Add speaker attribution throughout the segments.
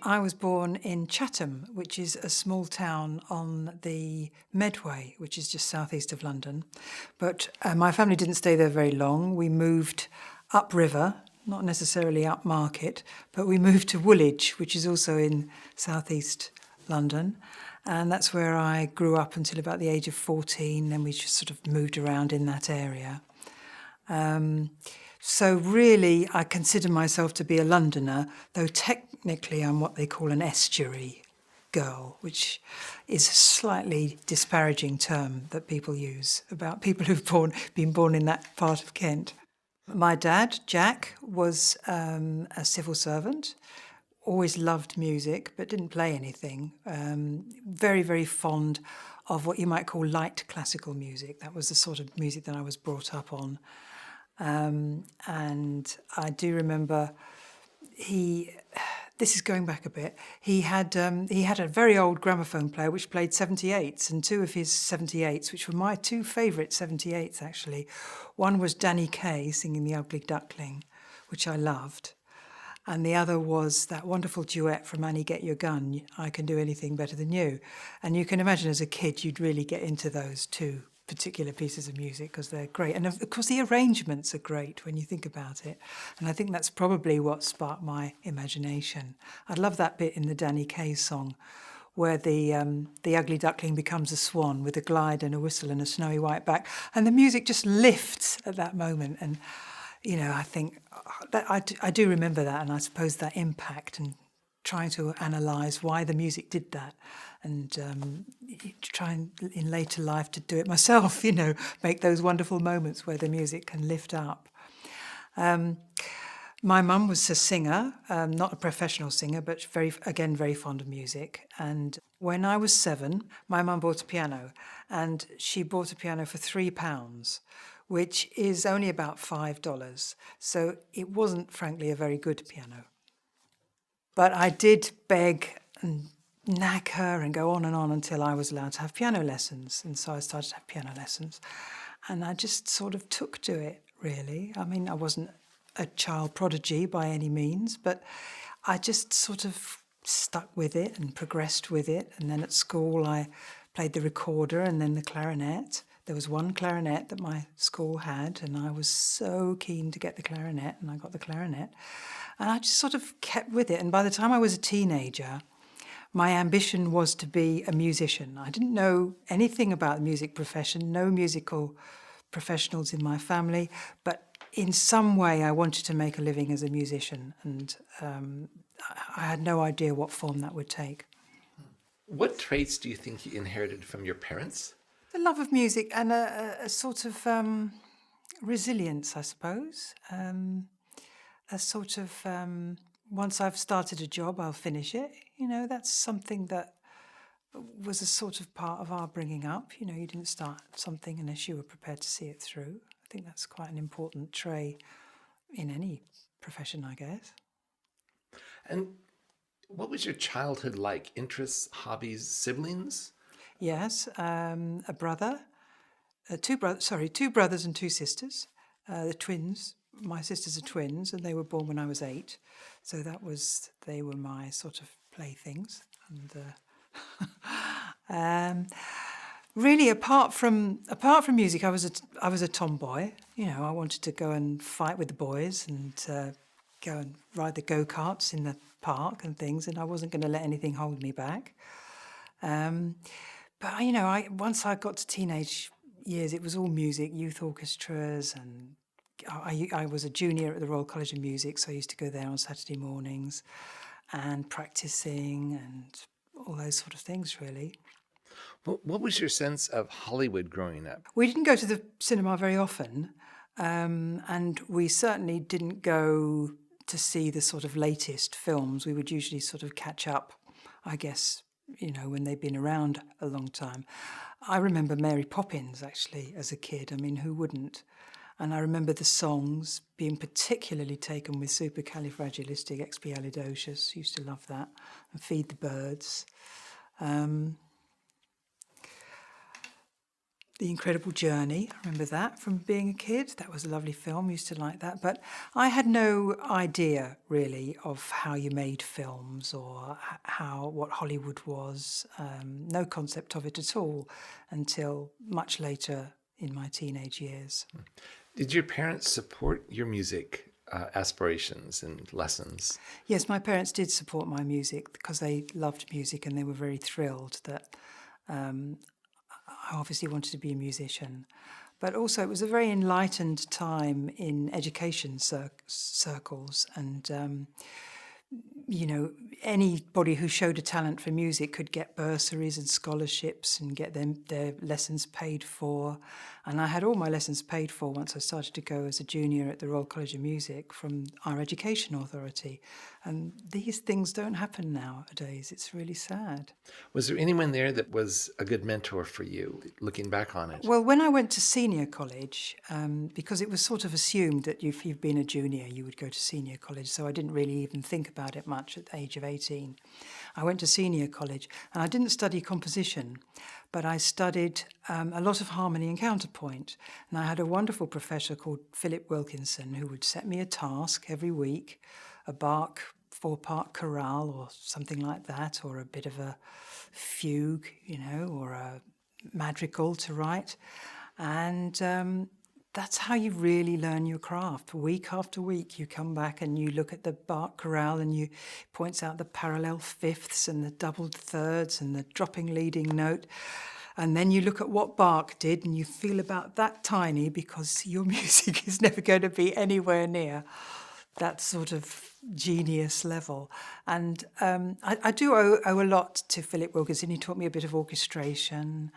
Speaker 1: I was born in Chatham, which is a small town on the Medway, which is just southeast of London. But my family didn't stay there very long. We moved upriver, not necessarily up market, but we moved to Woolwich, which is also in southeast London. And that's where I grew up until about the age of 14. Then we just sort of moved around in that area. So really, I consider myself to be a Londoner, though technically I'm what they call an estuary girl, which is a slightly disparaging term that people use about people who've been born in that part of Kent. My dad, Jack, was a civil servant, always loved music, but didn't play anything. Very, very fond of what you might call light classical music. That was the sort of music that I was brought up on. And I do remember this is going back a bit, he had a very old gramophone player which played 78s, and two of his 78s, which were my two favourite 78s actually. One was Danny Kaye singing The Ugly Duckling, which I loved. And the other was that wonderful duet from Annie Get Your Gun, I Can Do Anything Better Than You. And you can imagine as a kid you'd really get into those two particular pieces of music because they're great. And of course the arrangements are great when you think about it. And I think that's probably what sparked my imagination. I love that bit in the Danny Kaye song where the ugly duckling becomes a swan with a glide and a whistle and a snowy white back. And the music just lifts at that moment. And, you know, I think that I do remember that, and I suppose that impact and trying to analyse why the music did that, and trying in later life to do it myself, you know, make those wonderful moments where the music can lift up. My mum was a singer, not a professional singer, but very fond of music. And when I was 7, my mum bought a piano, and she bought a piano for £3, which is only about $5. So it wasn't, frankly, a very good piano. But I did beg and nag her and go on and on until I was allowed to have piano lessons. And so I started to have piano lessons. And I just sort of took to it, really. I mean, I wasn't a child prodigy by any means, but I just sort of stuck with it and progressed with it. And then at school I played the recorder and then the clarinet. There was one clarinet that my school had, and I was so keen to get the clarinet, and I got the clarinet. And I just sort of kept with it. And by the time I was a teenager, my ambition was to be a musician. I didn't know anything about the music profession, no musical professionals in my family, but in some way I wanted to make a living as a musician, and I had no idea what form that would take.
Speaker 2: What traits do you think you inherited from your parents?
Speaker 1: The love of music and a sort of resilience, I suppose. A sort of, once I've started a job, I'll finish it. You know, that's something that was a sort of part of our bringing up. You know, you didn't start something unless you were prepared to see it through. I think that's quite an important trait in any profession, I guess.
Speaker 2: And what was your childhood like? Interests, hobbies, siblings?
Speaker 1: Yes, a brother, two brothers and two sisters. The twins. My sisters are twins, and they were born when I was 8, so they were my sort of playthings. And really, apart from music, I was a tomboy. You know, I wanted to go and fight with the boys and go and ride the go-karts in the park and things, and I wasn't going to let anything hold me back. But you know, once I got to teenage years, it was all music, youth orchestras, and I was a junior at the Royal College of Music, so I used to go there on Saturday mornings and practicing and all those sort of things, really.
Speaker 2: What was your sense of Hollywood growing up?
Speaker 1: We didn't go to the cinema very often, and we certainly didn't go to see the sort of latest films. We would usually sort of catch up, I guess, you know, when they'd been around a long time. I remember Mary Poppins, actually, as a kid. I mean, who wouldn't? And I remember the songs being particularly taken with Supercalifragilisticexpialidocious. Used to love that. And Feed the Birds. The Incredible Journey. I remember that from being a kid. That was a lovely film. Used to like that. But I had no idea really of how you made films or what Hollywood was. No concept of it at all until much later in my teenage years.
Speaker 2: Did your parents support your music aspirations and lessons?
Speaker 1: Yes, my parents did support my music because they loved music and they were very thrilled that I obviously wanted to be a musician. But also it was a very enlightened time in education circles, and anybody who showed a talent for music could get bursaries and scholarships and get their lessons paid for. And I had all my lessons paid for once I started to go as a junior at the Royal College of Music from our education authority. And these things don't happen nowadays. It's really sad.
Speaker 2: Was there anyone there that was a good mentor for you, looking back on it?
Speaker 1: Well, when I went to senior college, because it was sort of assumed that if you've been a junior, you would go to senior college, so I didn't really even think about it much at the age of 18. I went to senior college, and I didn't study composition, but I studied a lot of harmony and counterpoint. And I had a wonderful professor called Philip Wilkinson who would set me a task every week, a Bach 4-part chorale or something like that, or a bit of a fugue, or a madrigal to write. And that's how you really learn your craft. Week after week, you come back and you look at the Bach chorale and you points out the parallel fifths and the doubled thirds and the dropping leading note. And then you look at what Bach did and you feel about that tiny because your music is never going to be anywhere near that sort of genius level. And I do owe a lot to Philip Wilkinson. He taught me a bit of orchestration.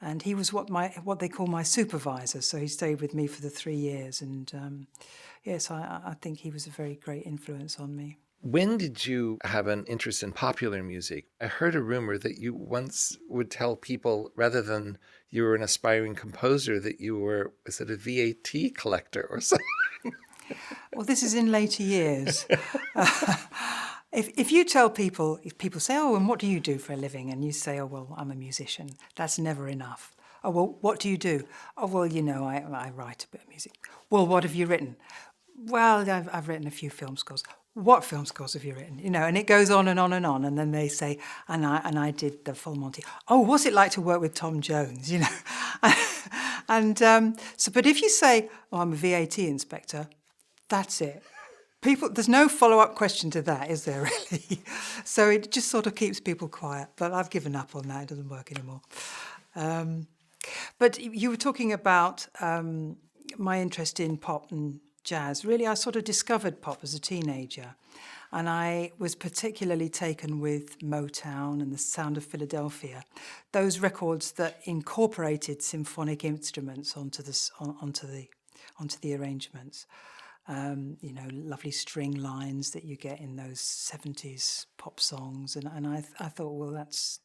Speaker 1: And he was what they call my supervisor, so he stayed with me for the 3 years. And yes, I think he was a very great influence on me.
Speaker 2: When did you have an interest in popular music? I heard a rumor that you once would tell people, rather than you were an aspiring composer, that you were, was it a VAT collector or something?
Speaker 1: Well, this is in later years. If you tell people, if people say, oh, and what do you do for a living? And you say, oh, well, I'm a musician. That's never enough. Oh, well, what do you do? Oh, well, I write a bit of music. Well, what have you written? Well, I've written a few film scores. What film scores have you written? And it goes on and on and on. And then they say, and I did the full Monty. Oh, what's it like to work with Tom Jones? And but if you say, oh, I'm a VAT inspector, that's it. There's no follow-up question to that, is there, really? So it just sort of keeps people quiet. But I've given up on that. It doesn't work anymore. But you were talking about my interest in pop and jazz. Really, I sort of discovered pop as a teenager. And I was particularly taken with Motown and the sound of Philadelphia, those records that incorporated symphonic instruments onto the arrangements. Lovely string lines that you get in those 70s pop songs. And I thought, well, that's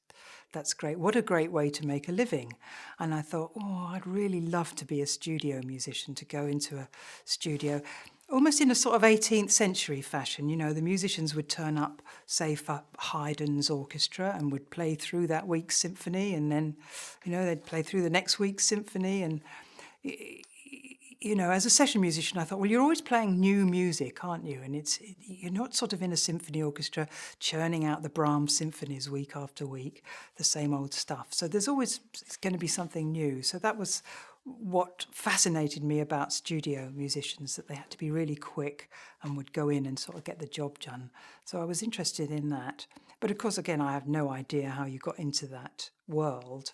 Speaker 1: great. What a great way to make a living. And I thought, oh, I'd really love to be a studio musician, to go into a studio, almost in a sort of 18th century fashion. The musicians would turn up, say, for Haydn's orchestra and would play through that week's symphony. And then, they'd play through the next week's symphony. And as a session musician, I thought, well, you're always playing new music, aren't you? And you're not sort of in a symphony orchestra churning out the Brahms symphonies week after week, the same old stuff. So there's always going to be something new. So that was what fascinated me about studio musicians, that they had to be really quick and would go in and sort of get the job done. So I was interested in that. But of course, again, I have no idea how you got into that world.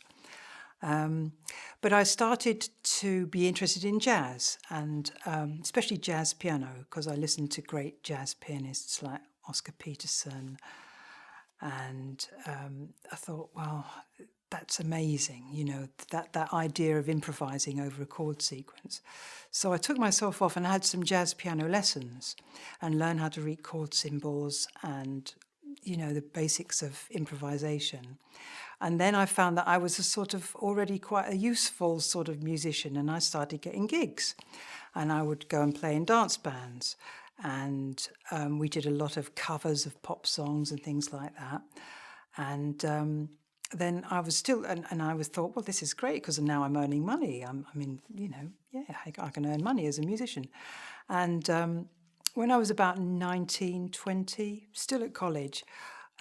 Speaker 1: But I started to be interested in jazz, and especially jazz piano, because I listened to great jazz pianists like Oscar Peterson. And I thought, well, that's amazing, that idea of improvising over a chord sequence. So I took myself off and had some jazz piano lessons and learned how to read chord symbols and, the basics of improvisation. And then I found that I was a sort of already quite a useful sort of musician, and I started getting gigs. And I would go and play in dance bands. And we did a lot of covers of pop songs and things like that. And then I was still, and I was thought, well, this is great because now I'm earning money. I mean, I can earn money as a musician. And when I was about 19, 20, still at college,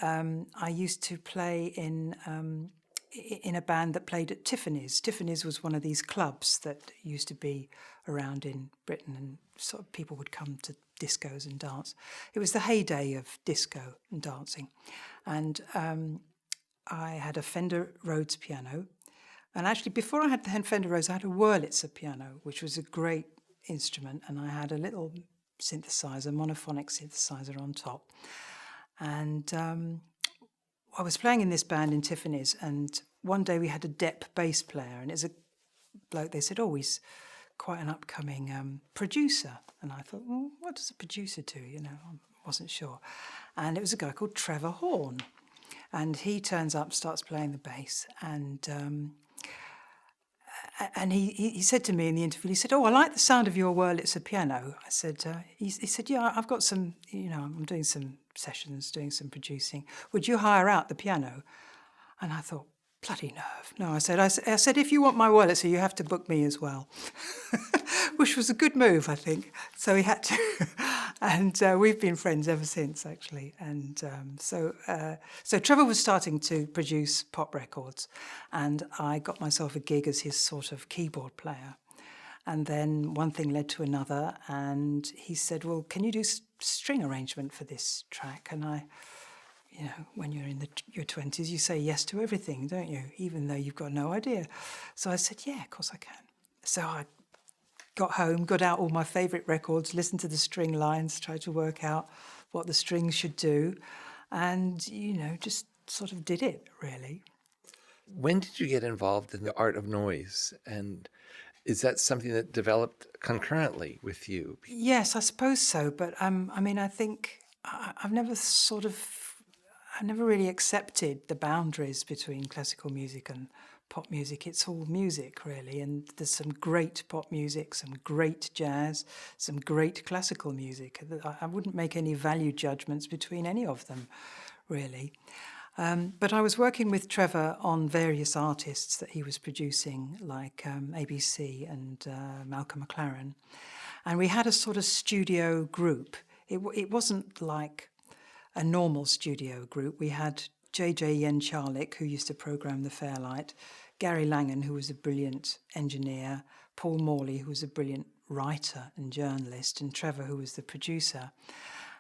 Speaker 1: I used to play in a band that played at Tiffany's. Tiffany's was one of these clubs that used to be around in Britain, and sort of people would come to discos and dance. It was the heyday of disco and dancing. And I had a Fender Rhodes piano. And actually, before I had the Fender Rhodes, I had a Wurlitzer piano, which was a great instrument. And I had a little synthesizer, monophonic synthesizer on top. And I was playing in this band in Tiffany's, and one day we had a Depp bass player, and it's a bloke. They said, "Oh, he's quite an upcoming producer." And I thought, well, what does a producer do? I wasn't sure. And it was a guy called Trevor Horn, and he turns up, starts playing the bass, and he said to me in the interview, he said, "Oh, I like the sound of your Wurlitzer piano." I said, he said, "Yeah, I've got some, I'm doing some sessions, doing some producing. Would you hire out the piano?" And I thought, bloody nerve. No, I said, "If you want my Wurlitzer, you have to book me as well," which was a good move, I think. So he had to, and we've been friends ever since, actually. And so Trevor was starting to produce pop records, and I got myself a gig as his sort of keyboard player. And then one thing led to another, and he said, "Well, can you do string arrangement for this track?" And I, when you're in your 20s, you say yes to everything, don't you? Even though you've got no idea. So I said, "Yeah, of course I can." So I got home, got out all my favourite records, listened to the string lines, tried to work out what the strings should do, and, just sort of did it, really.
Speaker 2: When did you get involved in the art of noise? And is that something that developed concurrently with you?
Speaker 1: Yes, I suppose so. But I think I've never really accepted the boundaries between classical music and pop music. It's all music, really. And there's some great pop music, some great jazz, some great classical music. I wouldn't make any value judgments between any of them, really. But I was working with Trevor on various artists that he was producing, like ABC and Malcolm McLaren. And we had a sort of studio group. It wasn't like a normal studio group. We had J.J. Yenchalik, who used to program the Fairlight, Gary Langan, who was a brilliant engineer, Paul Morley, who was a brilliant writer and journalist, and Trevor, who was the producer.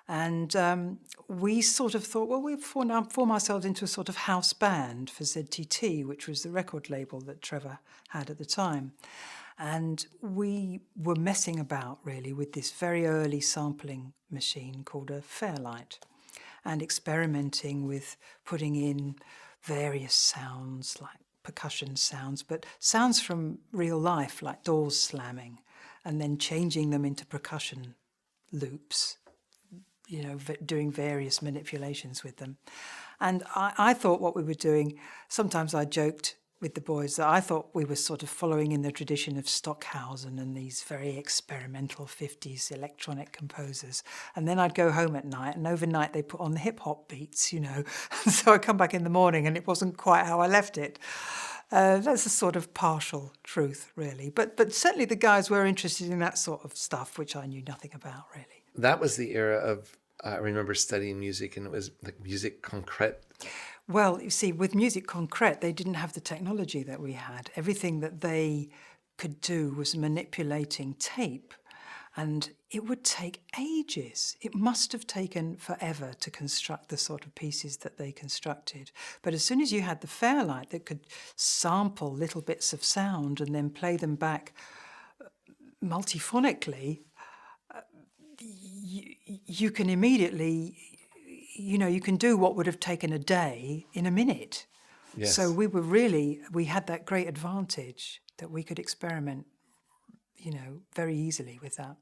Speaker 1: And we sort of thought, well, we'll form ourselves into a sort of house band for ZTT, which was the record label that Trevor had at the time. And we were messing about, really, with this very early sampling machine called a Fairlight, and experimenting with putting in various sounds, like percussion sounds, but sounds from real life, like doors slamming, and then changing them into percussion loops, doing various manipulations with them. And I thought what we were doing, sometimes I joked with the boys that I thought we were sort of following in the tradition of Stockhausen and these very experimental 50s electronic composers. And then I'd go home at night, and overnight they put on the hip-hop beats, And so I'd come back in the morning and it wasn't quite how I left it. That's a sort of partial truth, really. But certainly the guys were interested in that sort of stuff, which I knew nothing about, really.
Speaker 2: That was the era of, I remember studying music, and it was like musique concrète.
Speaker 1: Well, you see, with musique concrète, they didn't have the technology that we had. Everything that they could do was manipulating tape, and it would take ages. It must have taken forever to construct the sort of pieces that they constructed. But as soon as you had the Fairlight that could sample little bits of sound and then play them back multiphonically, you can immediately, you can do what would have taken a day in a minute. Yes. So we had that great advantage that we could experiment, very easily with that.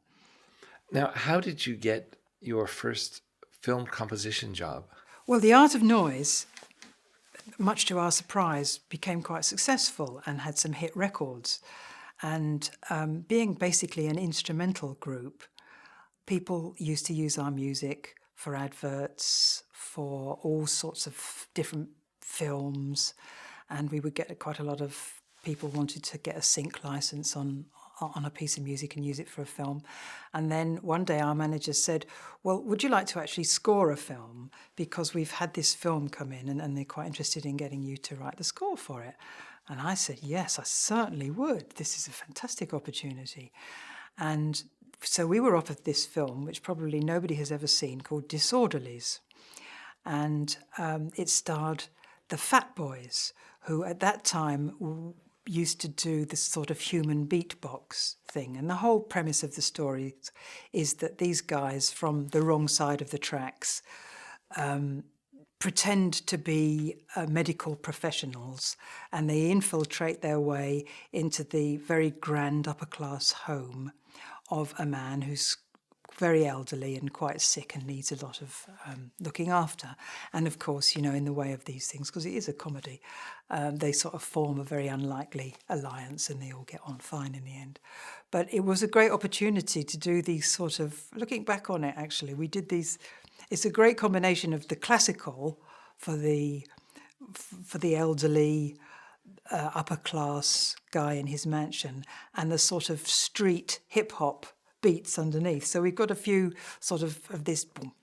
Speaker 2: Now, how did you get your first film composition job?
Speaker 1: Well, The Art of Noise, much to our surprise, became quite successful and had some hit records. And being basically an instrumental group, people used to use our music for adverts, for all sorts of different films, and we would get quite a lot of people wanted to get a sync license on a piece of music and use it for a film. And then one day our manager said, well, would you like to actually score a film? Because we've had this film come in and they're quite interested in getting you to write the score for it. And I said, yes, I certainly would. This is a fantastic opportunity. And so we were offered this film, which probably nobody has ever seen, called Disorderlies. And it starred the Fat Boys, who at that time used to do this sort of human beatbox thing. And the whole premise of the story is that these guys from the wrong side of the tracks pretend to be medical professionals, and they infiltrate their way into the very grand upper class home of a man who's very elderly and quite sick and needs a lot of looking after. And of course, you know, in the way of these things, because it is a comedy, they sort of form a very unlikely alliance and they all get on fine in the end. But it was a great opportunity to do these sort of, looking back on it actually, we did these, it's a great combination of the classical for the elderly, upper class guy in his mansion, and the sort of street hip hop beats underneath. So we've got a few sort of this, boom,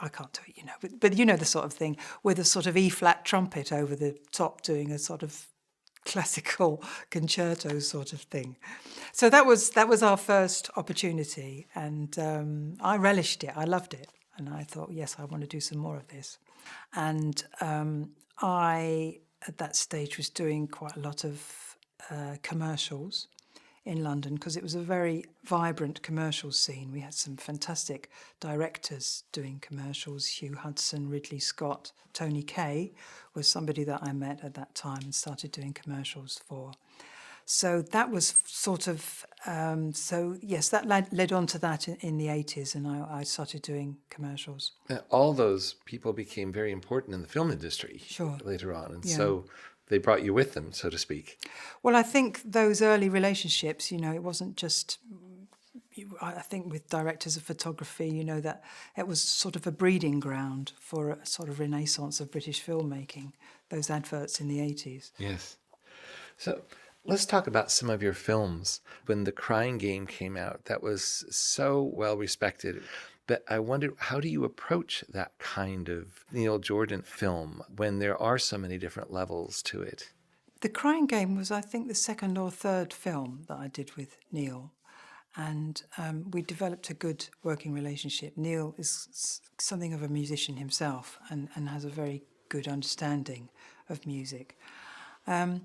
Speaker 1: I can't do it, you know, but you know the sort of thing, with a sort of E-flat trumpet over the top doing a sort of classical concerto sort of thing. So that was our first opportunity, and I relished it. I loved it, and I thought, yes, I want to do some more of this. And I, at that stage, was doing quite a lot of commercials in London, because it was a very vibrant commercial scene. We had some fantastic directors doing commercials. Hugh Hudson, Ridley Scott, Tony Kaye was somebody that I met at that time and started doing commercials for. So that was sort of, so yes, that led on to that in the 80s, and I started doing commercials.
Speaker 2: All those people became very important in the film industry later on. And so they brought you with them, so to speak.
Speaker 1: Well, I think those early relationships, you know, it wasn't just, I think with directors of photography, you know, that it was sort of a breeding ground for a sort of renaissance of British filmmaking, those adverts in the 80s.
Speaker 2: Yes. So let's talk about some of your films. When The Crying Game came out, that was so well respected. But I wonder, how do you approach that kind of Neil Jordan film when there are so many different levels to it?
Speaker 1: The Crying Game was, I think, the second or third film that I did with Neil. And we developed a good working relationship. Neil is something of a musician himself and has a very good understanding of music. I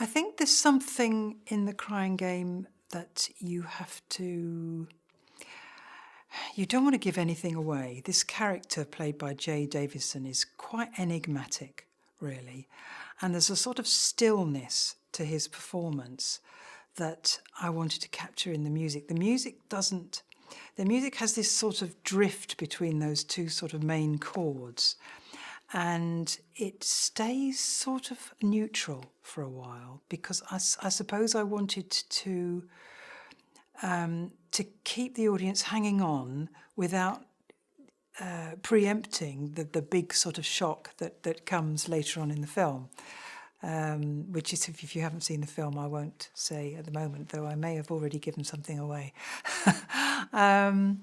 Speaker 1: think there's something in The Crying Game that you have to... You don't want to give anything away. This character played by Jay Davison is quite enigmatic, really. And there's a sort of stillness to his performance that I wanted to capture in the music. The music has this sort of drift between those two sort of main chords. And it stays sort of neutral for a while, because I suppose I wanted to keep the audience hanging on without preempting the big sort of shock that comes later on in the film, which is, if you haven't seen the film, I won't say at the moment, though I may have already given something away. And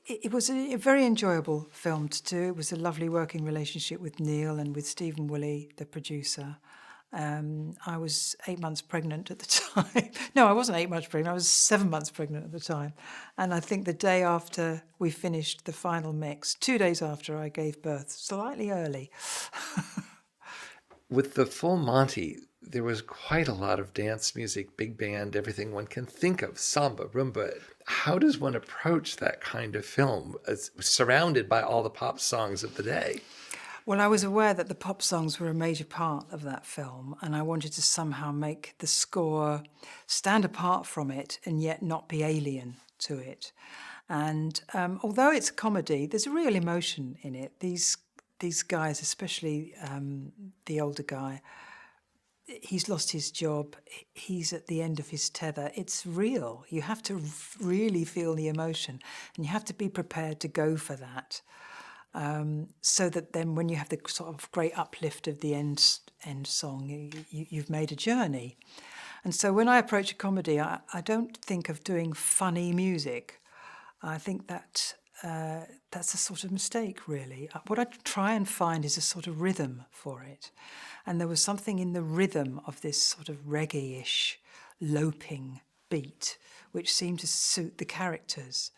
Speaker 1: it was a very enjoyable film to do. It was a lovely working relationship with Neil and with Stephen Woolley, the producer. I was 8 months pregnant at the time. No, I wasn't 8 months pregnant. I was 7 months pregnant at the time. And I think the day after we finished the final mix, 2 days after, I gave birth, slightly early.
Speaker 2: With the full Monty, there was quite a lot of dance music, big band, everything one can think of, samba, rumba. How does one approach that kind of film, surrounded by all the pop songs of the day?
Speaker 1: Well, I was aware that the pop songs were a major part of that film, and I wanted to somehow make the score stand apart from it and yet not be alien to it. And although it's a comedy, there's a real emotion in it. These guys, especially the older guy, he's lost his job, he's at the end of his tether. It's real. You have to really feel the emotion, and you have to be prepared to go for that. So that then when you have the sort of great uplift of the end song, you've made a journey. And so when I approach a comedy, I don't think of doing funny music. I think that that's a sort of mistake, really. What I try and find is a sort of rhythm for it. And there was something in the rhythm of this sort of reggae-ish, loping beat, which seemed to suit the characters.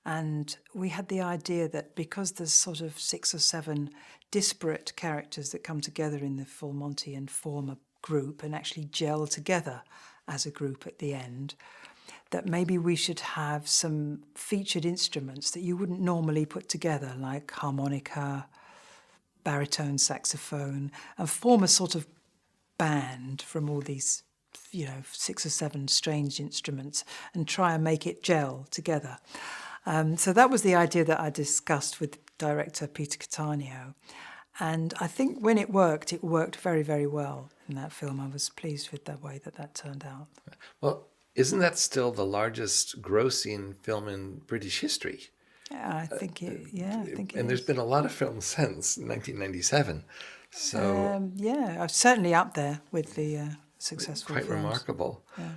Speaker 1: And we had the idea that because there's sort of 6 or 7 disparate characters that come together in the full Monty and form a group and actually gel together as a group at the end, that maybe we should have some featured instruments that you wouldn't normally put together, like harmonica, baritone saxophone, and form a sort of band from all these, 6 or 7 strange instruments and try and make it gel together. So that was the idea that I discussed with director Peter Cattaneo. And I think when it worked very, very well in that film. I was pleased with the way that turned out.
Speaker 2: Well, isn't that still the largest grossing film in British history?
Speaker 1: Yeah, I think it
Speaker 2: And there's been a lot of films since 1997. So
Speaker 1: yeah, certainly up there with the successful
Speaker 2: quite
Speaker 1: films.
Speaker 2: remarkable.
Speaker 1: Yeah.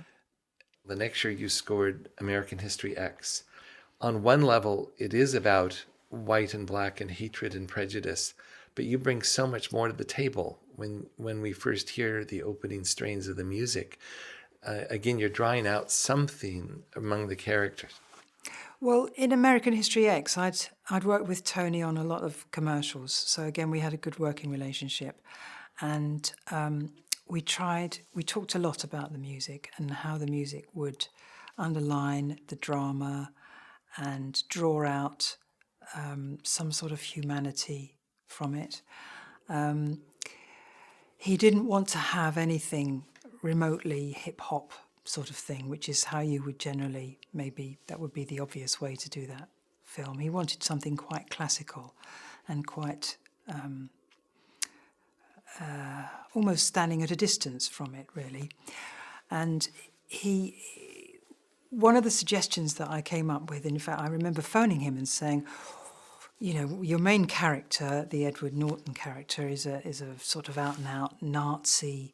Speaker 2: The next year you scored American History X. On one level, it is about white and black and hatred and prejudice, but you bring so much more to the table when we first hear the opening strains of the music. Again, you're drawing out something among the characters.
Speaker 1: Well, in American History X, I'd worked with Tony on a lot of commercials. So again, we had a good working relationship, and we talked a lot about the music and how the music would underline the drama and draw out some sort of humanity from it. He didn't want to have anything remotely hip-hop sort of thing, which is how you would generally, maybe that would be the obvious way to do that film. He wanted something quite classical and quite almost standing at a distance from it, really. And one of the suggestions that I came up with, in fact, I remember phoning him and saying, your main character, the Edward Norton character, is a sort of out-and-out Nazi,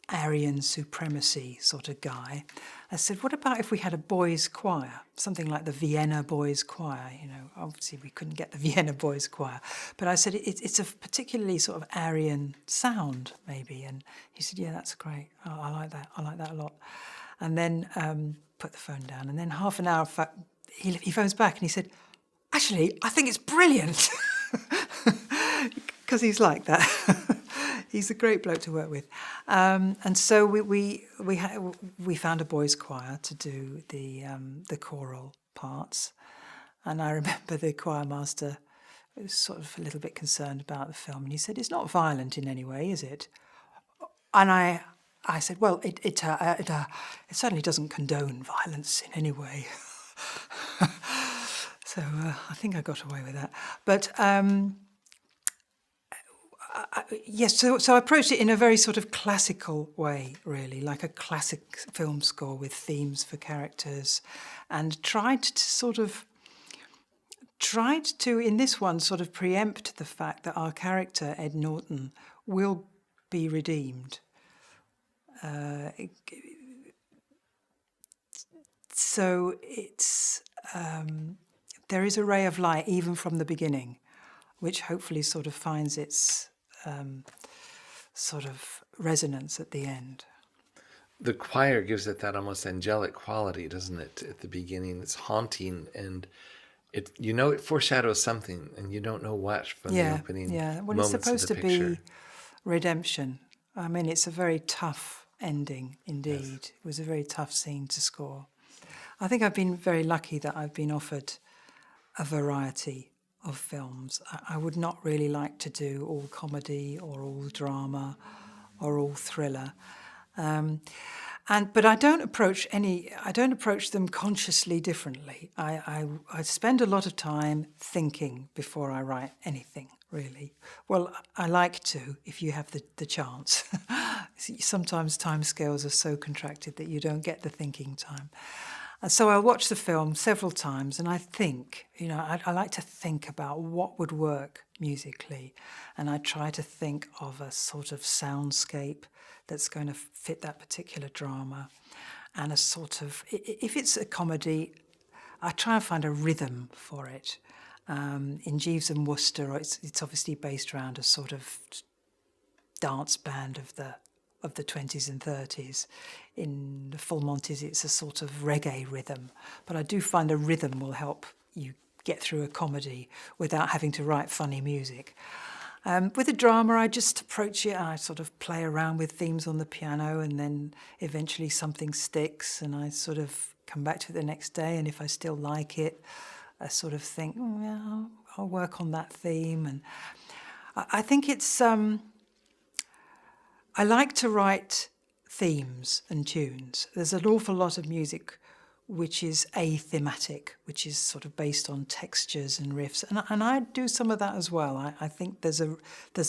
Speaker 1: Aryan supremacy sort of guy. I said, what about if we had a boys' choir, something like the Vienna Boys' Choir? Obviously we couldn't get the Vienna Boys' Choir, but I said it's a particularly sort of Aryan sound, maybe. And he said, yeah, that's great. Oh, I like that. I like that a lot. And then put the phone down. And then half an hour, he phones back and he said, actually, I think it's brilliant. Because he's like that. He's a great bloke to work with. And so we found a boys' choir to do the choral parts. And I remember the choir master was sort of a little bit concerned about the film. And he said, it's not violent in any way, is it? And I said, well, it certainly doesn't condone violence in any way. So I think I got away with that. But yes, so I approached it in a very sort of classical way, really, like a classic film score with themes for characters, and tried to, in this one, sort of preempt the fact that our character, Ed Norton, will be redeemed. So it's... there is a ray of light even from the beginning, which hopefully sort of finds its sort of resonance at the end.
Speaker 2: The choir gives it that almost angelic quality, doesn't it? At the beginning, it's haunting, and it foreshadows something, and you don't know what from the opening.
Speaker 1: Yeah, well,
Speaker 2: moments
Speaker 1: it's supposed
Speaker 2: of
Speaker 1: to
Speaker 2: the picture.
Speaker 1: be redemption. I mean, it's a very tough ending indeed. Yes. It was a very tough scene to score. I think I've been very lucky that I've been offered a variety of films. I would not really like to do all comedy or all drama or all thriller. And But I don't approach them consciously differently. I spend a lot of time thinking before I write anything, really. Well, I like to, if you have the chance. Sometimes timescales are so contracted that you don't get the thinking time. And so I'll watch the film several times and I think, I like to think about what would work musically. And I try to think of a sort of soundscape that's going to fit that particular drama. And a sort of, if it's a comedy, I try and find a rhythm for it. In Jeeves and Wooster, it's obviously based around a sort of dance band of the 20s and 30s. In the Full Monties, it's a sort of reggae rhythm. But I do find a rhythm will help you get through a comedy without having to write funny music. With a drama, I just approach it and I sort of play around with themes on the piano, and then eventually something sticks and I sort of come back to it the next day, and if I still like it, I sort of think, yeah, I'll work on that theme. And I think it's... I like to write themes and tunes. There's an awful lot of music which is athematic, which is sort of based on textures and riffs. And I do some of that as well. I think there's a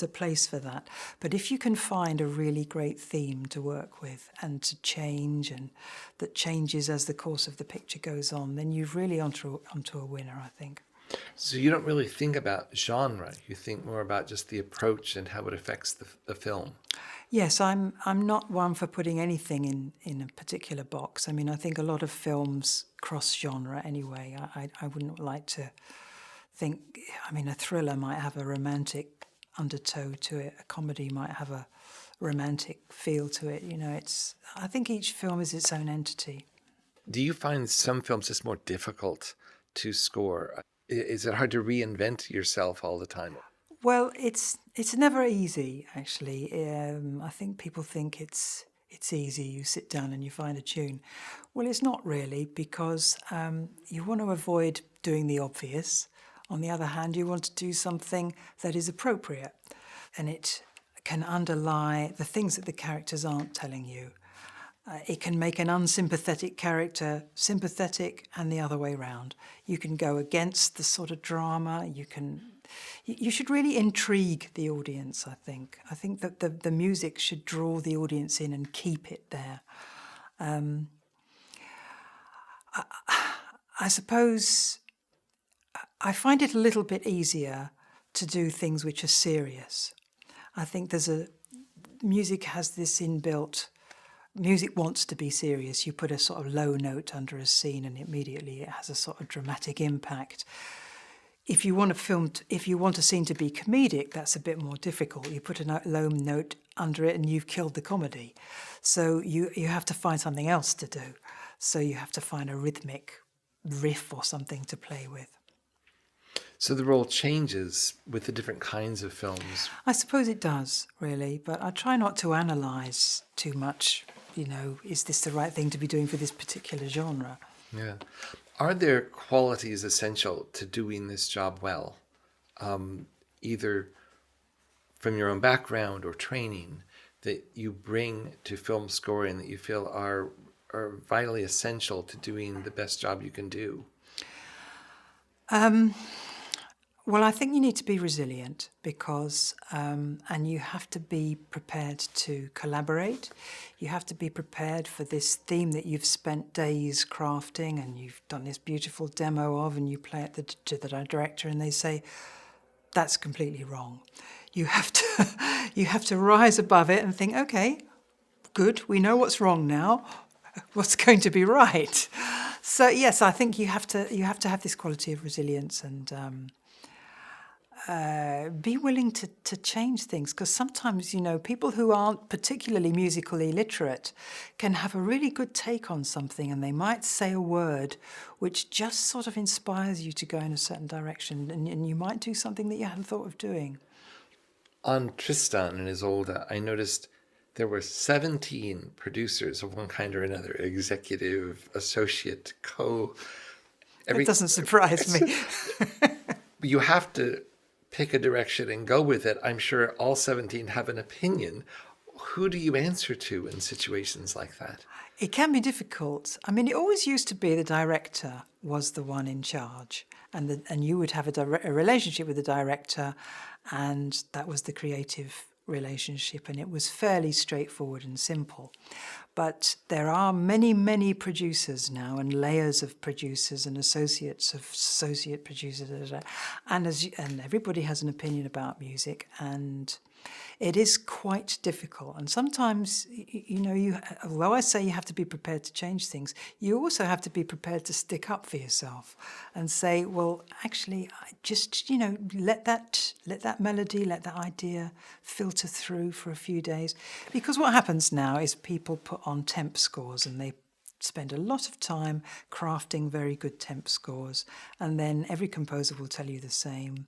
Speaker 1: place for that. But if you can find a really great theme to work with and to change, and that changes as the course of the picture goes on, then you've really onto a winner, I think.
Speaker 2: So you don't really think about genre. You think more about just the approach and how it affects the film.
Speaker 1: Yes, I'm not one for putting anything in a particular box. I mean, I think a lot of films cross genre anyway. I wouldn't like to think, I mean, a thriller might have a romantic undertow to it. A comedy might have a romantic feel to it. I think each film is its own entity.
Speaker 2: Do you find some films just more difficult to score? Is it hard to reinvent yourself all the time?
Speaker 1: Well, it's never easy, actually. I think people think it's easy. You sit down and you find a tune. Well, it's not really, because you want to avoid doing the obvious. On the other hand, you want to do something that is appropriate, and it can underlie the things that the characters aren't telling you. It can make an unsympathetic character sympathetic, and the other way round. You can go against the sort of drama. You should really intrigue the audience, I think. I think that the music should draw the audience in and keep it there. I suppose I find it a little bit easier to do things which are serious. I think music has this inbuilt... Music wants to be serious. You put a sort of low note under a scene and immediately it has a sort of dramatic impact. If you want a scene to be comedic, that's a bit more difficult. You put a low note under it and you've killed the comedy. So you have to find something else to do. So you have to find a rhythmic riff or something to play with.
Speaker 2: So the role changes with the different kinds of films?
Speaker 1: I suppose it does, really, but I try not to analyse too much. Is this the right thing to be doing for this particular genre?
Speaker 2: Yeah. Are there qualities essential to doing this job well, either from your own background or training, that you bring to film scoring that you feel are vitally essential to doing the best job you can do?
Speaker 1: Well, I think you need to be resilient because, and you have to be prepared to collaborate. You have to be prepared for this theme that you've spent days crafting and you've done this beautiful demo of, and you play it to the director and they say, that's completely wrong. You have to rise above it and think, okay, good, we know what's wrong now. What's going to be right? So yes, I think you have to have this quality of resilience and be willing to change things, because sometimes, people who aren't particularly musically literate can have a really good take on something and they might say a word which just sort of inspires you to go in a certain direction, and you might do something that you hadn't thought of doing.
Speaker 2: On Tristan and Isolde, I noticed there were 17 producers of one kind or another, executive, associate,
Speaker 1: It doesn't surprise me.
Speaker 2: You have to pick a direction and go with it. I'm sure all 17 have an opinion. Who do you answer to in situations like that?
Speaker 1: It can be difficult. I mean, it always used to be the director was the one in charge, and you would have a relationship with the director, and that was the creative relationship, and it was fairly straightforward and simple. But there are many, many producers now, and layers of producers and associates of associate producers, and everybody has an opinion about music, and it is quite difficult. And sometimes, although I say you have to be prepared to change things, you also have to be prepared to stick up for yourself and say, well, actually, I just, let that melody, let that idea filter through for a few days. Because what happens now is people put on temp scores, and they spend a lot of time crafting very good temp scores. And then every composer will tell you the same.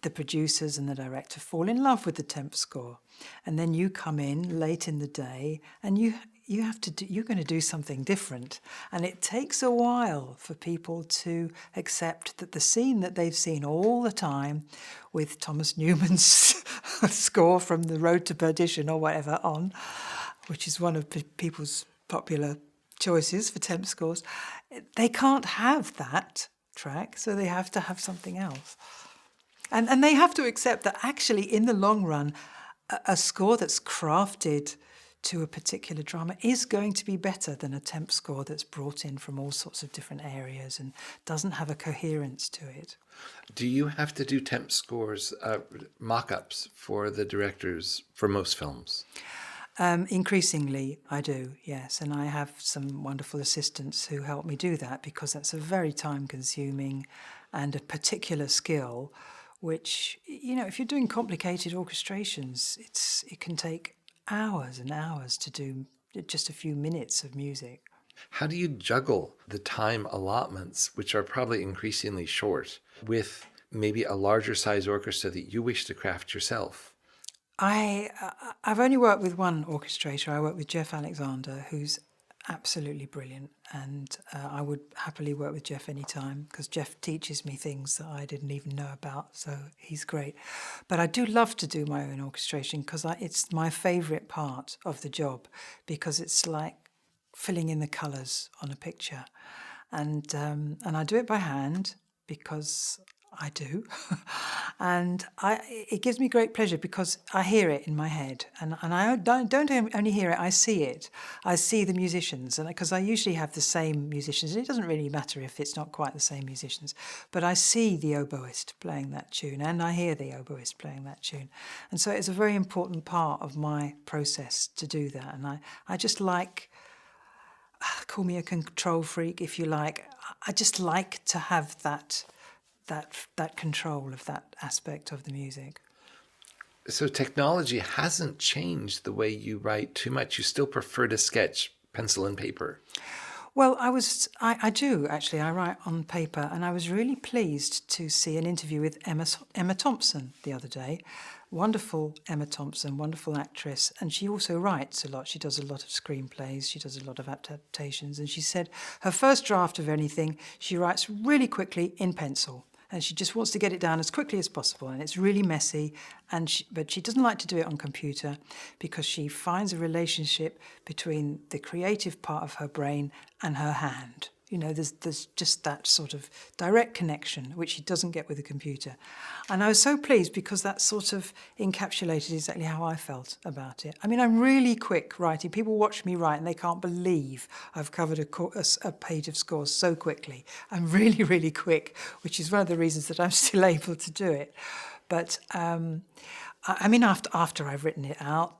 Speaker 1: The producers and the director fall in love with the temp score, and then you come in late in the day, and you're going to do something different, and it takes a while for people to accept that the scene that they've seen all the time with Thomas Newman's score from The Road to Perdition or whatever on, which is one of people's popular choices for temp scores, they can't have that track, so they have to have something else. And they have to accept that actually, in the long run, a score that's crafted to a particular drama is going to be better than a temp score that's brought in from all sorts of different areas and doesn't have a coherence to it.
Speaker 2: Do you have to do temp scores, mock-ups for the directors for most films?
Speaker 1: Increasingly, I do, yes. And I have some wonderful assistants who help me do that, because that's a very time-consuming and a particular skill, which, if you're doing complicated orchestrations, it can take hours and hours to do just a few minutes of music.
Speaker 2: How do you juggle the time allotments, which are probably increasingly short, with maybe a larger size orchestra that you wish to craft yourself?
Speaker 1: I've only worked with one orchestrator. I work with Jeff Alexander, who's absolutely brilliant, and I would happily work with Jeff anytime, because Jeff teaches me things that I didn't even know about, so he's great. But I do love to do my own orchestration, because it's my favourite part of the job, because it's like filling in the colours on a picture, and I do it by hand because I do, and it gives me great pleasure because I hear it in my head, and I don't only hear it, I see it. I see the musicians, and because I usually have the same musicians, and it doesn't really matter if it's not quite the same musicians, but I see the oboist playing that tune, and I hear the oboist playing that tune, and so it's a very important part of my process to do that, and I just like, call me a control freak if you like, I just like to have that control of that aspect of the music.
Speaker 2: So technology hasn't changed the way you write too much. You still prefer to sketch pencil and paper.
Speaker 1: Well, I do actually. I write on paper, and I was really pleased to see an interview with Emma Thompson the other day. Wonderful Emma Thompson, wonderful actress, and she also writes a lot. She does a lot of screenplays, she does a lot of adaptations, and she said her first draft of anything she writes really quickly in pencil. And she just wants to get it down as quickly as possible, and it's really messy. But she doesn't like to do it on computer, because she finds a relationship between the creative part of her brain and her hand. There's just that sort of direct connection, which she doesn't get with a computer. And I was so pleased, because that sort of encapsulated exactly how I felt about it. I mean, I'm really quick writing. People watch me write and they can't believe I've covered a page of scores so quickly. I'm really, really quick, which is one of the reasons that I'm still able to do it. But I mean, after I've written it out,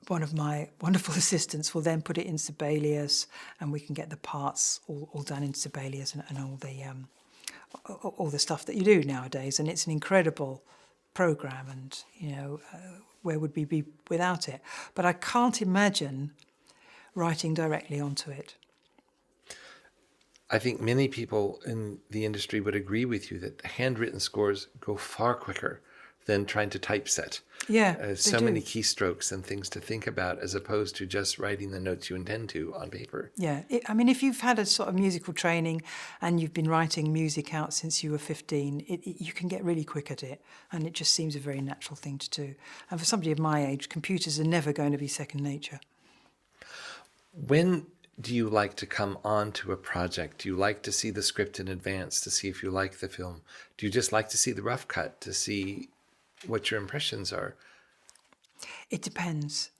Speaker 1: one of my wonderful assistants will then put it in Sibelius, and we can get the parts all done in Sibelius and all the stuff that you do nowadays. And it's an incredible program, and where would we be without it? But I can't imagine writing directly onto it.
Speaker 2: I think many people in the industry would agree with you that handwritten scores go far quicker, than trying to typeset.
Speaker 1: Yeah, they
Speaker 2: So
Speaker 1: do.
Speaker 2: many keystrokes and things to think about as opposed to just writing the notes you intend to on paper.
Speaker 1: Yeah, I mean, if you've had a sort of musical training and you've been writing music out since you were 15, you can get really quick at it, and it just seems a very natural thing to do. And for somebody of my age, computers are never going to be second nature.
Speaker 2: When do you like to come on to a project? Do you like to see the script in advance to see if you like the film? Do you just like to see the rough cut to see what your impressions are?
Speaker 1: It depends.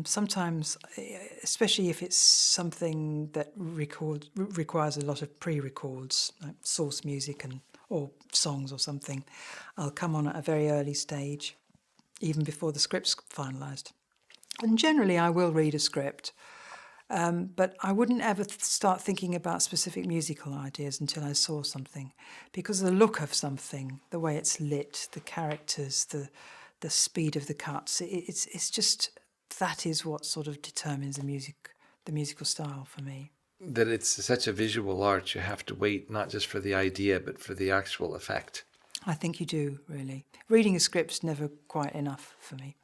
Speaker 1: Sometimes, especially if it's something that requires a lot of pre-records, like source music or songs or something, I'll come on at a very early stage, even before the script's finalised. And generally, I will read a script, but I wouldn't ever start thinking about specific musical ideas until I saw something, because the look of something, the way it's lit, the characters, the speed of the cuts, it's just that is what sort of determines the musical style for me.
Speaker 2: That it's such a visual art, you have to wait not just for the idea, but for the actual effect.
Speaker 1: I think you do, really. Reading a script's never quite enough for me.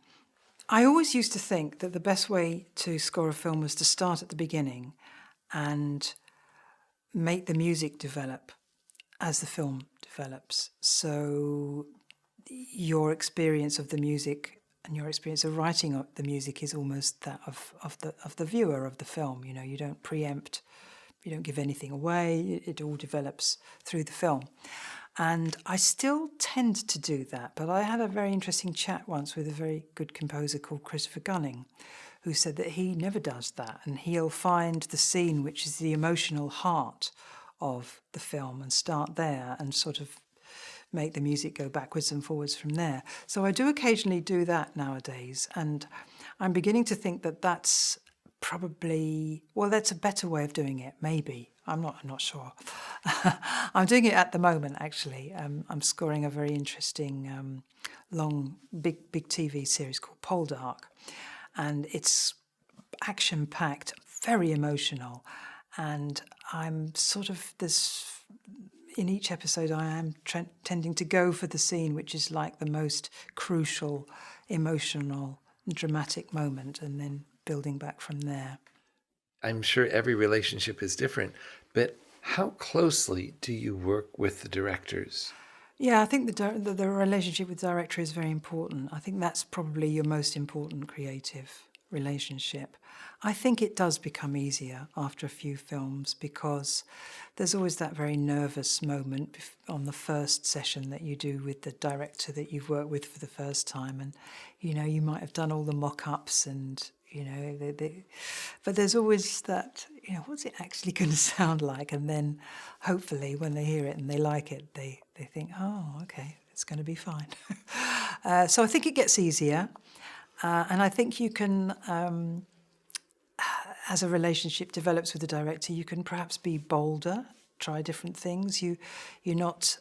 Speaker 1: I always used to think that the best way to score a film was to start at the beginning and make the music develop as the film develops. So your experience of the music and your experience of writing up the music is almost that of the viewer of the film. You know, you don't preempt, you don't give anything away. It all develops through the film. And I still tend to do that, but I had a very interesting chat once with a very good composer called Christopher Gunning, who said that he never does that, and he'll find the scene which is the emotional heart of the film and start there and sort of make the music go backwards and forwards from there. So I do occasionally do that nowadays, and I'm beginning to think that that's probably, well, that's a better way of doing it, maybe. I'm not sure. I'm doing it at the moment, actually. I'm scoring a very interesting, long, big TV series called Poldark, and it's action-packed, very emotional, and I'm sort of in each episode I am tending to go for the scene which is like the most crucial, emotional, dramatic moment, and then building back from there.
Speaker 2: I'm sure every relationship is different, but how closely do you work with the directors?
Speaker 1: Yeah, I think the relationship with the director is very important. I think that's probably your most important creative relationship. I think it does become easier after a few films because there's always that very nervous moment on the first session that you do with the director that you've worked with for the first time. And, you know, you might have done all the mock-ups and, you know, but there's always that, you know, what's it actually going to sound like? And then hopefully when they hear it and they like it, they think, oh, okay, it's going to be fine. So I think it gets easier. And I think you can, as a relationship develops with the director, you can perhaps be bolder, try different things. You're not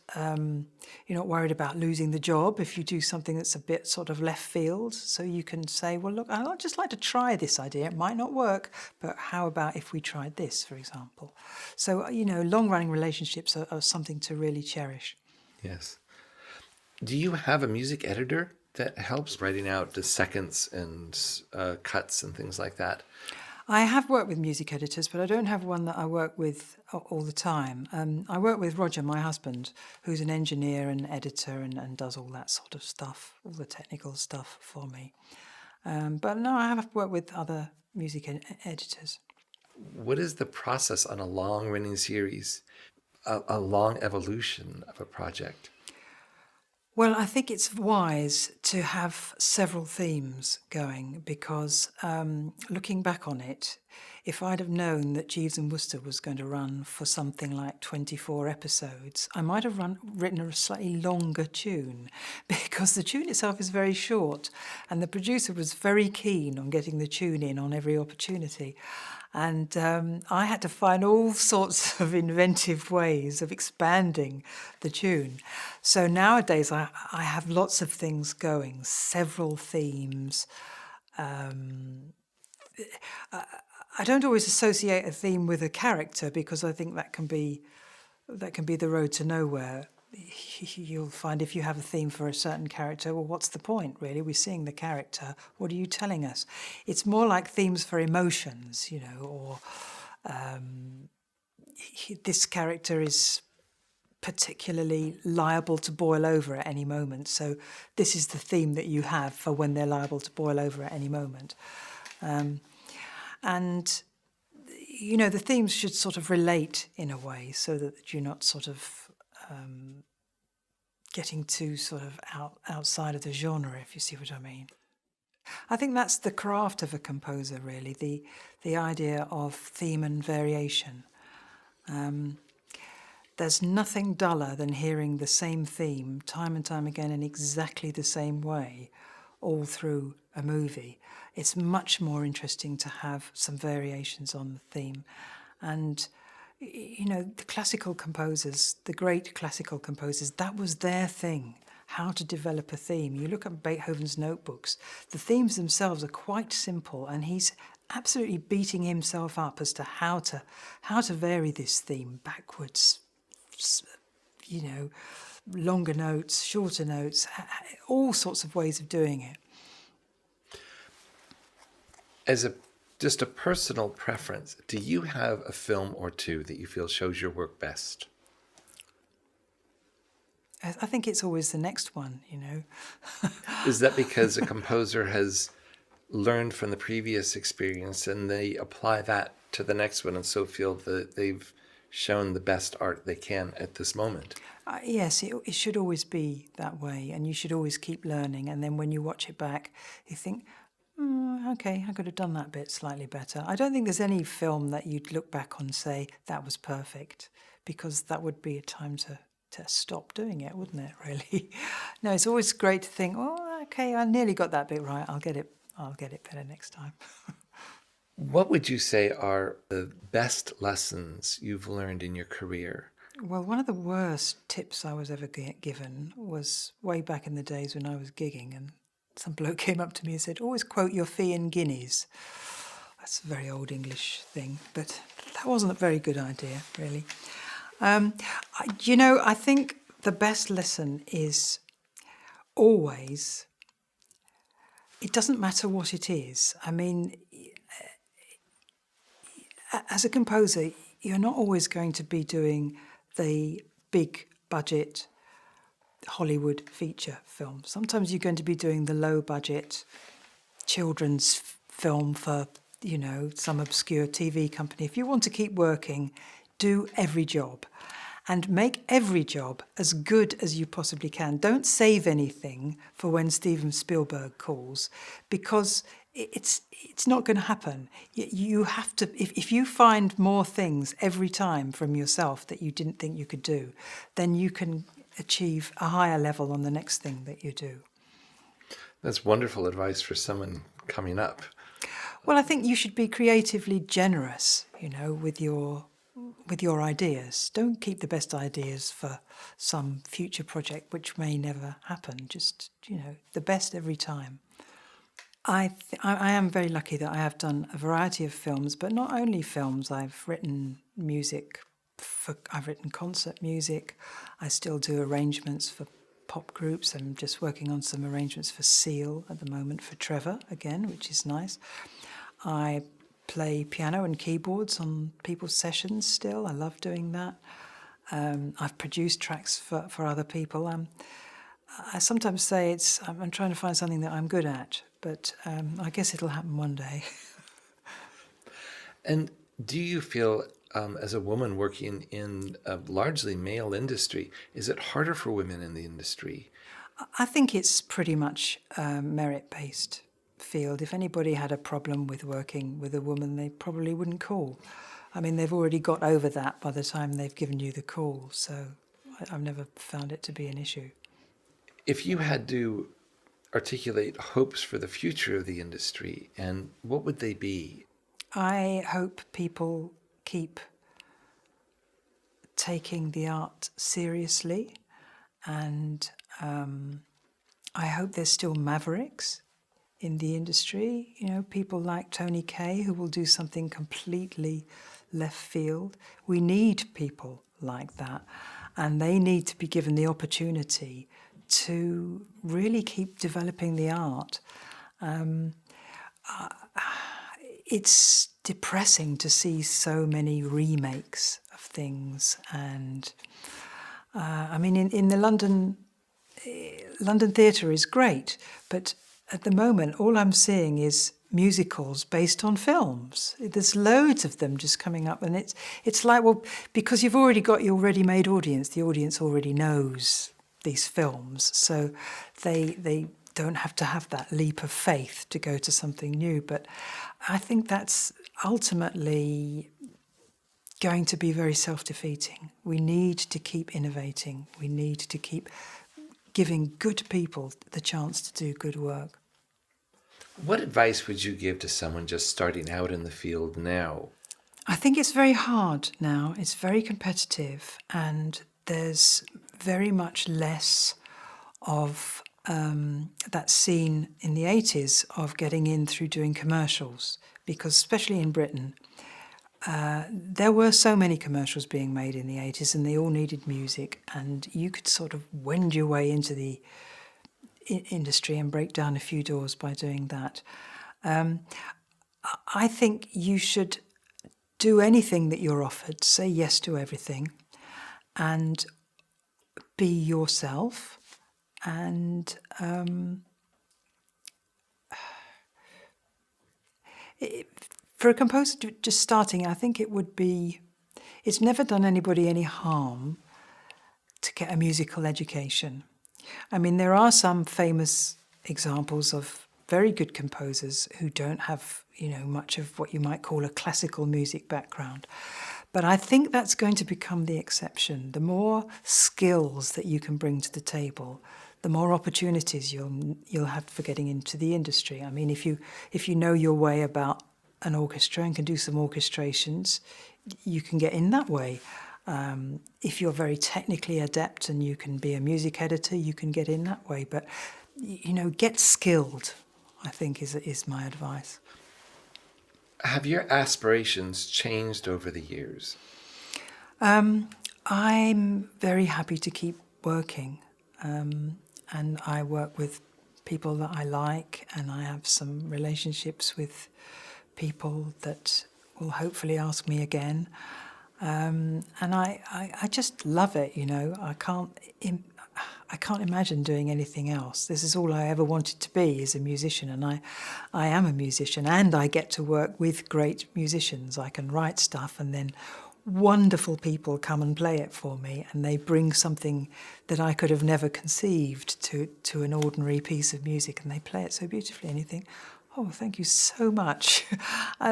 Speaker 1: worried about losing the job if you do something that's a bit sort of left field. So you can say, well, look, I'd just like to try this idea. It might not work, but how about if we tried this, for example? So, you know, long-running relationships are something to really cherish.
Speaker 2: Yes. Do you have a music editor that helps writing out the seconds and cuts and things like that?
Speaker 1: I have worked with music editors, but I don't have one that I work with all the time. I work with Roger, my husband, who's an engineer and editor and does all that sort of stuff, all the technical stuff for me. But no, I have worked with other music editors.
Speaker 2: What is the process on a long-running series, a long evolution of a project?
Speaker 1: Well, I think it's wise to have several themes going because looking back on it, if I'd have known that Jeeves and Wooster was going to run for something like 24 episodes, I might have written a slightly longer tune because the tune itself is very short and the producer was very keen on getting the tune in on every opportunity. And I had to find all sorts of inventive ways of expanding the tune. So nowadays I have lots of things going, several themes. I don't always associate a theme with a character because I think that can be the road to nowhere. you'll find if you have a theme for a certain character, well, what's the point, really? We're seeing the character. What are you telling us? It's more like themes for emotions, or this character is particularly liable to boil over at any moment. So this is the theme that you have for when they're liable to boil over at any moment. And, the themes should sort of relate in a way so that you're not sort of getting too sort of outside of the genre, if you see what I mean. I think that's the craft of a composer, really, the idea of theme and variation. There's nothing duller than hearing the same theme time and time again in exactly the same way all through a movie. It's much more interesting to have some variations on the theme. And, the classical composers, the great classical composers, that was their thing, how to develop a theme. You look at Beethoven's notebooks, the themes themselves are quite simple, and he's absolutely beating himself up as to how to vary this theme backwards, longer notes, shorter notes, all sorts of ways of doing it.
Speaker 2: As just a personal preference, do you have a film or two that you feel shows your work best?
Speaker 1: I think it's always the next one,
Speaker 2: Is that because a composer has learned from the previous experience and they apply that to the next one and so feel that they've shown the best art they can at this moment?
Speaker 1: Yes, it should always be that way, and you should always keep learning. And then when you watch it back, you think, okay, I could have done that bit slightly better. I don't think there's any film that you'd look back on and say, that was perfect, because that would be a time to stop doing it, wouldn't it, really? No, it's always great to think, oh, okay, I nearly got that bit right. I'll get it better next time.
Speaker 2: What would you say are the best lessons you've learned in your career?
Speaker 1: Well, one of the worst tips I was ever given was way back in the days when I was gigging, and some bloke came up to me and said, always quote your fee in guineas. That's a very old English thing, but that wasn't a very good idea, really. I think the best lesson is always, it doesn't matter what it is. I mean, as a composer, you're not always going to be doing the big budget Hollywood feature film. Sometimes you're going to be doing the low budget children's film for, some obscure TV company. If you want to keep working, do every job and make every job as good as you possibly can. Don't save anything for when Steven Spielberg calls, because it's not going to happen. You have to, if you find more things every time from yourself that you didn't think you could do, then you can achieve a higher level on the next thing that you do.
Speaker 2: That's wonderful advice for someone coming up.
Speaker 1: Well, I think you should be creatively generous, with your ideas. Don't keep the best ideas for some future project which may never happen. Just, the best every time. I am very lucky that I have done a variety of films, but not only films. I've written music. I've written concert music. I still do arrangements for pop groups. I'm just working on some arrangements for Seal at the moment, for Trevor again, which is nice. I play piano and keyboards on people's sessions still. I love doing that. I've produced tracks for other people. I sometimes say I'm trying to find something that I'm good at, but I guess it'll happen one day.
Speaker 2: And do you feel, as a woman working in a largely male industry, is it harder for women in the industry?
Speaker 1: I think it's pretty much merit-based field. If anybody had a problem with working with a woman, they probably wouldn't call. I mean, they've already got over that by the time they've given you the call, so I've never found it to be an issue.
Speaker 2: If you had to articulate hopes for the future of the industry, and what would they be?
Speaker 1: I hope people keep taking the art seriously, and I hope there's still mavericks in the industry, people like Tony Kaye who will do something completely left field. We need people like that. and they need to be given the opportunity to really keep developing the art. It's depressing to see so many remakes of things, and I mean, in the London theatre is great, but at the moment, all I'm seeing is musicals based on films. There's loads of them just coming up, and it's like, well, because you've already got your ready-made audience, the audience already knows these films, so they don't have to have that leap of faith to go to something new. But I think that's ultimately going to be very self-defeating. We need to keep innovating. We need to keep giving good people the chance to do good work.
Speaker 2: What advice would you give to someone just starting out in the field now?
Speaker 1: I think it's very hard now. It's very competitive, and there's very much less of that scene in the 80s of getting in through doing commercials, because especially in Britain, there were so many commercials being made in the 80s, and they all needed music, and you could sort of wend your way into the industry and break down a few doors by doing that. I think you should do anything that you're offered, say yes to everything, and be yourself. And for a composer just starting, I think it's never done anybody any harm to get a musical education. I mean, there are some famous examples of very good composers who don't have, much of what you might call a classical music background. But I think that's going to become the exception. The more skills that you can bring to the table, the more opportunities you'll have for getting into the industry. I mean, if you know your way about an orchestra and can do some orchestrations, you can get in that way. If you're very technically adept and you can be a music editor, you can get in that way. But, get skilled, I think, is my advice.
Speaker 2: Have your aspirations changed over the years?
Speaker 1: I'm very happy to keep working. And I work with people that I like, and I have some relationships with people that will hopefully ask me again. And I just love it, I can't imagine doing anything else. This is all I ever wanted to be, is a musician, and I am a musician, and I get to work with great musicians. I can write stuff, and then wonderful people come and play it for me, and they bring something that I could have never conceived to an ordinary piece of music, and they play it so beautifully, and you think, oh, thank you so much.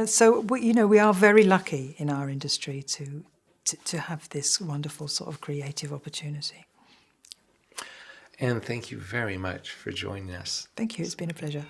Speaker 1: So we are very lucky in our industry to have this wonderful sort of creative opportunity.
Speaker 2: And thank you very much for joining us.
Speaker 1: Thank you. It's been a pleasure.